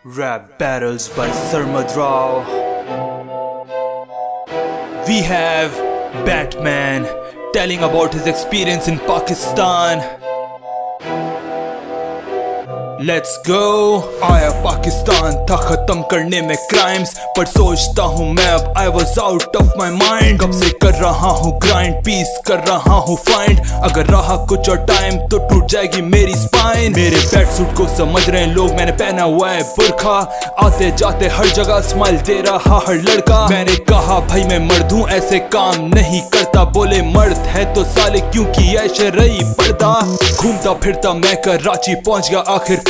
Rap battles by Sarmad Rao. We have Batman telling about his experience in Pakistan. Let's go। आया पाकिस्तान था खत्म करने में crimes, पर सोचता हूँ मैं अब I was out of my mind। कब से कर रहा हूँ ग्राइंड, पीस कर रहा हूँ फाइंड। अगर रहा कुछ और टाइम तो टूट जाएगी मेरी स्पाइन। मेरे बैट सूट को समझ रहे हैं लोग, मैंने पहना हुआ है बुर्खा। आते जाते हर जगह स्माइल दे रहा हर लड़का। मैंने कहा भाई मैं मर्द हूँ, ऐसे काम नहीं करता। बोले मर्द है तो साले क्यों किया शरई पर्दा। घूमता फिरता मैं कराची पहुँच गया आखिरकार।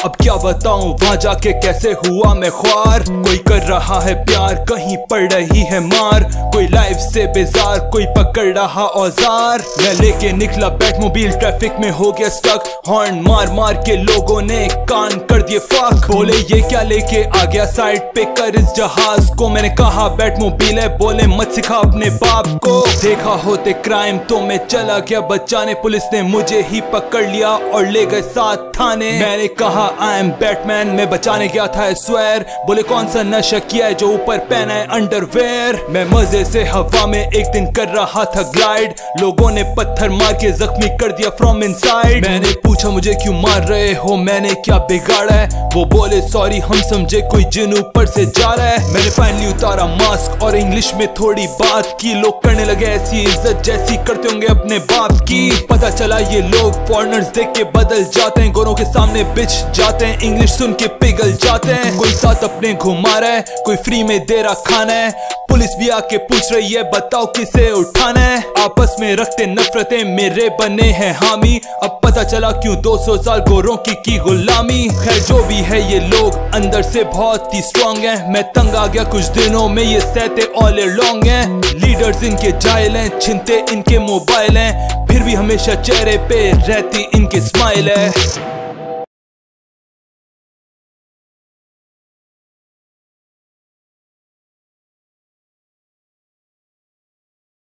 अब क्या बताऊं वहां जाके कैसे हुआ मैं ख्वार। कोई कर रहा है प्यार, कहीं पड़ रही है मार। कोई लाइफ से बेजार, कोई पकड़ रहा औजार। मैं लेके निकला बैटमोबाइल, ट्रैफिक में हो गया स्टक। हॉर्न मार मार के लोगों ने कान कर दिए फक। बोले ये क्या लेके आ गया साइड पे कर इस जहाज को। मैंने कहा बैटमोबाइल है, बोले मत सिखा अपने बाप को। देखा होते क्राइम तो मैं चला गया बचाने। पुलिस ने मुझे ही पकड़ लिया और ले गए साथ थाने। मैंने कहा आई एम बैटमैन, मैं बचाने गया था I swear। बोले कौन सा नशा किया है जो ऊपर पहना है अंडरवेयर। मैं मजे से हवा में एक दिन कर रहा था ग्लाइड। लोगों ने पत्थर मार के जख्मी कर दिया फ्रॉम इनसाइड। मैंने पूछा मुझे क्यों मार रहे हो, मैंने क्या बिगाड़ा है। वो बोले सॉरी हम समझे कोई जिन ऊपर से जा रहा है। मैंने फाइनली उतारा मास्क और इंग्लिश में थोड़ी बात की। लोग करने लगे ऐसी इज्जत जैसी करते होंगे अपने बाप की। पता चला ये लोग फॉरेनर्स देख के बदल जाते हैं, गोरों के सामने बिच जाते हैं, इंग्लिश सुन के पिघल जाते हैं। कोई साथ अपने घुमा रहा है, कोई फ्री में दे रहा खाना है। पुलिस भी आके पूछ रही है बताओ किसे उठाना है। आपस में रखते नफरतें, मेरे बने हैं हामी। अब पता चला क्यों 200 साल गोरों की गुलामी। खैर जो भी है ये लोग अंदर से बहुत ही स्ट्रॉन्ग हैं। मैं तंग आ गया कुछ दिनों में, ये सहते ऑल लॉन्ग हैं। लीडर्स इनके जायल हैं, छिनते इनके मोबाइल हैं, फिर भी हमेशा चेहरे पे रहती इनके स्माइल है।